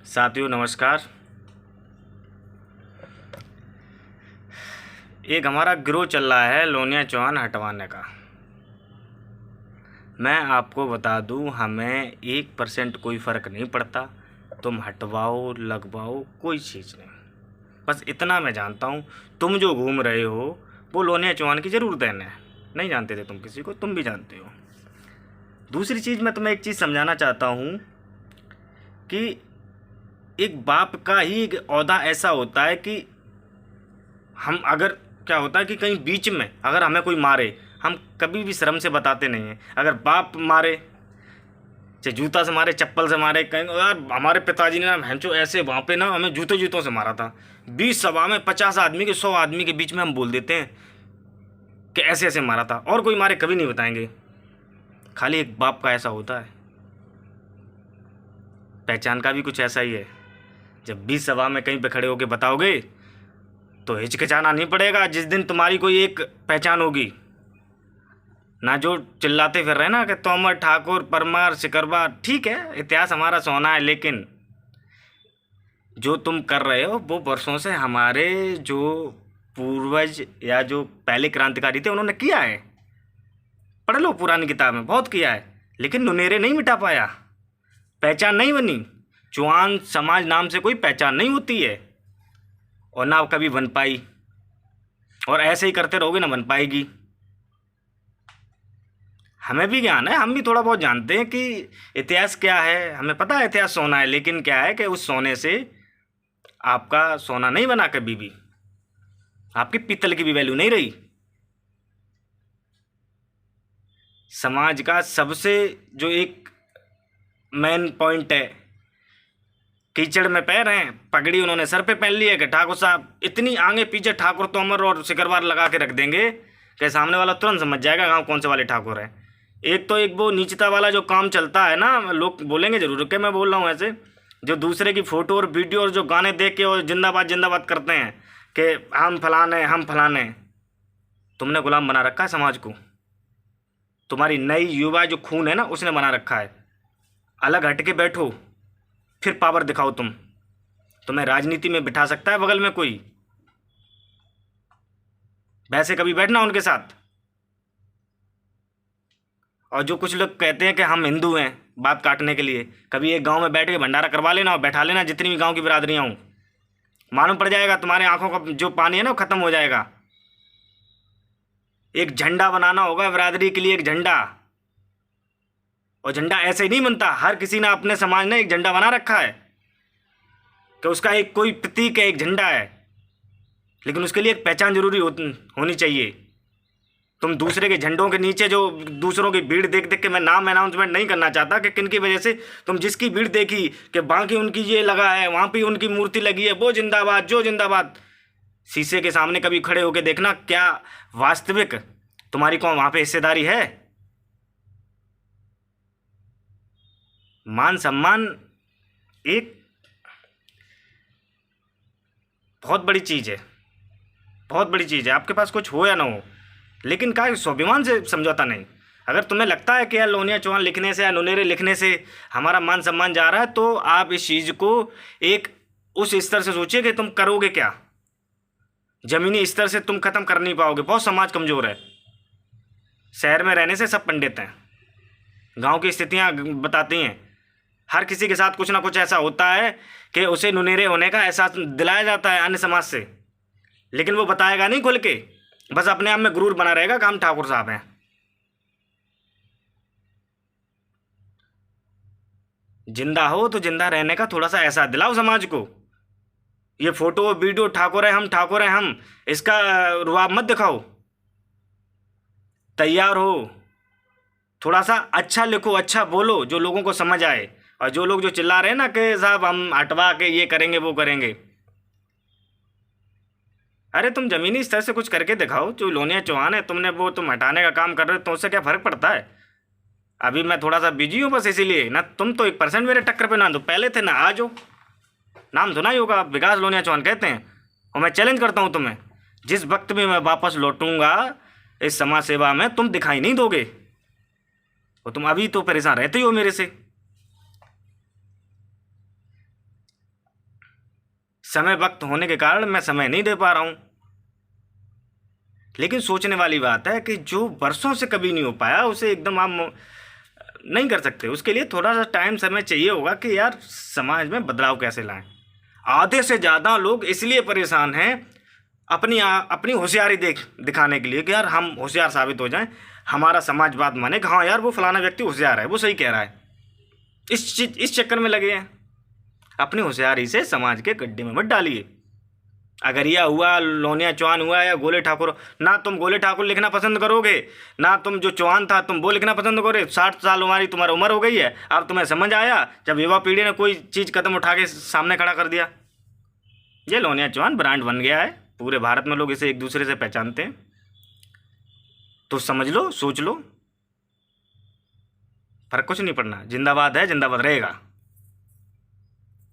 साथियों नमस्कार। एक हमारा गिरोह चल रहा है लोनिया चौहान हटवाने का। मैं आपको बता दूं, हमें 1% कोई फ़र्क नहीं पड़ता। तुम हटवाओ लगवाओ कोई चीज़ नहीं। बस इतना मैं जानता हूँ, तुम जो घूम रहे हो वो लोनिया चौहान की ज़रूर देन है। नहीं जानते थे तुम किसी को, तुम भी जानते हो। दूसरी चीज़ मैं तुम्हें एक चीज़ समझाना चाहता हूँ कि एक बाप का ही एक ओहदा ऐसा होता है कि हम अगर क्या होता है कि कहीं बीच में अगर हमें कोई मारे, हम कभी भी शर्म से बताते नहीं हैं। अगर बाप मारे, चाहे जूता से मारे, चप्पल से मारे, कहीं यार हमारे पिताजी ने ना भैंचो ऐसे वहाँ पे ना हमें जूते जूतों से मारा था, 20 सभा में 50 आदमी के 100 आदमी के बीच में हम बोल देते हैं कि ऐसे ऐसे मारा था, और कोई मारे कभी नहीं बताएंगे। खाली एक बाप का ऐसा होता है। पहचान का भी कुछ ऐसा ही है। जब 20 सभा में कहीं पे खड़े होके बताओगे तो हिचकिचाना नहीं पड़ेगा। जिस दिन तुम्हारी कोई एक पहचान होगी ना, जो चिल्लाते फिर रहे ना कि तोमर, ठाकुर, परमार, सिकरबा, ठीक है इतिहास हमारा सोना है, लेकिन जो तुम कर रहे हो वो वर्षों से हमारे जो पूर्वज या जो पहले क्रांतिकारी थे उन्होंने किया है। पढ़ लो पुरानी किताब में, बहुत किया है, लेकिन नुनेरे नहीं मिटा पाया, पहचान नहीं बनी। चौहान समाज नाम से कोई पहचान नहीं होती है और ना कभी बन पाई, और ऐसे ही करते रहोगे ना बन पाएगी। हमें भी ज्ञान है, हम भी थोड़ा बहुत जानते हैं कि इतिहास क्या है। हमें पता है इतिहास सोना है, लेकिन क्या है कि उस सोने से आपका सोना नहीं बना कभी भी, आपकी पीतल की भी वैल्यू नहीं रही। समाज का सबसे जो एक मेन पॉइंट है, कीचड़ में पैर हैं, पगड़ी उन्होंने सर पे पहन ली है कि ठाकुर साहब, इतनी आगे पीछे ठाकुर तोमर और सिकरवार लगा के रख देंगे कि सामने वाला तुरंत समझ जाएगा गांव कौन से वाले ठाकुर हैं। एक तो एक वो नीचता वाला जो काम चलता है ना, लोग बोलेंगे जरूर कि मैं बोल रहा हूँ ऐसे, जो दूसरे की फ़ोटो और वीडियो और जो गाने देख के और जिंदाबाद जिंदाबाद करते हैं कि हम फलाने हम फलाने। तुमने गुलाम बना रखा है समाज को। तुम्हारी नई युवा जो खून है ना उसने बना रखा है। अलग हट के बैठो, फिर पावर दिखाओ। तुम्हें राजनीति में बिठा सकता है बगल में कोई, वैसे कभी बैठना उनके साथ। और जो कुछ लोग कहते हैं कि हम हिंदू हैं बात काटने के लिए, कभी एक गांव में बैठ के भंडारा करवा लेना और बैठा लेना जितनी भी गांव की बिरादरियां हों, मालूम पड़ जाएगा तुम्हारे आंखों का जो पानी है ना वो खत्म हो जाएगा। एक झंडा बनाना होगा बिरादरी के लिए, एक झंडा। और झंडा ऐसे ही नहीं बनता, हर किसी ने अपने समाज ने एक झंडा बना रखा है कि उसका एक कोई प्रतीक है, एक झंडा है, लेकिन उसके लिए एक पहचान जरूरी होनी चाहिए। तुम दूसरे के झंडों के नीचे जो दूसरों की भीड़ देख देख के, मैं नाम अनाउंसमेंट नहीं करना चाहता कि किन की वजह से तुम जिसकी भीड़ देखी कि बाकी उनकी ये लगा है, वहाँ पे उनकी मूर्ति लगी है, वो जिंदाबाद जो जिंदाबाद। शीशे के सामने कभी खड़े होकर देखना, क्या वास्तविक तुम्हारी कौन वहाँ पे हिस्सेदारी है। मान सम्मान एक बहुत बड़ी चीज़ है, बहुत बड़ी चीज़ है। आपके पास कुछ हो या ना हो, लेकिन क्या स्वाभिमान से समझौता नहीं। अगर तुम्हें लगता है कि यार लोनिया चौहान लिखने से या नुनेरे लिखने से हमारा मान सम्मान जा रहा है, तो आप इस चीज़ को एक उस स्तर से सोचिए कि तुम करोगे क्या। जमीनी स्तर से तुम खत्म कर नहीं पाओगे, बहुत समाज कमज़ोर है। शहर में रहने से सब पंडित हैं, गांव की स्थितियां बताती हैं। हर किसी के साथ कुछ ना कुछ ऐसा होता है कि उसे नुनेरे होने का एहसास दिलाया जाता है अन्य समाज से, लेकिन वो बताएगा नहीं खुल के, बस अपने आप में गुरूर बना रहेगा कि हम ठाकुर साहब हैं। जिंदा हो तो जिंदा रहने का थोड़ा सा एहसास दिलाओ समाज को। ये फोटो वीडियो ठाकुर है हम, ठाकुर है हम, इसका रुआब मत दिखाओ। तैयार हो, थोड़ा सा अच्छा लिखो, अच्छा बोलो, जो लोगों को समझ आए। और जो लोग जो चिल्ला रहे हैं ना कि साहब हम हटवा के ये करेंगे वो करेंगे, अरे तुम जमीनी स्तर से कुछ करके दिखाओ। जो लोनिया चौहान है, तुमने वो तुम हटाने का काम कर रहे हो, तो उससे क्या फ़र्क पड़ता है। अभी मैं थोड़ा सा बिजी हूँ बस इसीलिए ना। तुम तो 1% मेरे टक्कर पे ना दो, पहले थे ना आज हो। नाम सुना ही होगा, विकास लोनिया चौहान कहते हैं। और मैं चैलेंज करता हूँ तुम्हें, जिस वक्त भी मैं वापस लौटूंगा इस समाज सेवा में, तुम दिखाई नहीं दोगे। और तुम अभी तो परेशान रहते ही हो मेरे से। समय वक्त होने के कारण मैं समय नहीं दे पा रहा हूँ। लेकिन सोचने वाली बात है कि जो वर्षों से कभी नहीं हो पाया उसे एकदम आप नहीं कर सकते। उसके लिए थोड़ा सा टाइम समय चाहिए होगा कि यार समाज में बदलाव कैसे लाएं। आधे से ज़्यादा लोग इसलिए परेशान हैं अपनी होशियारी दिखाने के लिए कि यार हम होशियार साबित हो जाएं, हमारा समाज बात माने कि हाँ यार वो फलाना व्यक्ति होशियार है, वो सही कह रहा है। इस चक्कर में लगे हैं। अपनी होशियारी से समाज के गड्ढे में मत डालिए। अगरिया हुआ, लोनिया चौहान हुआ या गोले ठाकुर, ना तुम गोले ठाकुर लिखना पसंद करोगे, ना तुम जो चौहान था तुम वो लिखना पसंद करोगे। 60 साल तुम्हारी उम्र हो गई है, अब तुम्हें समझ आया जब युवा पीढ़ी ने कोई चीज़ कदम उठा के सामने खड़ा कर दिया। ये लोनिया चौहान ब्रांड बन गया है, पूरे भारत में लोग इसे एक दूसरे से पहचानते हैं। तो समझ लो, सोच लो, फर्क कुछ नहीं पड़ना। जिंदाबाद है, जिंदाबाद रहेगा।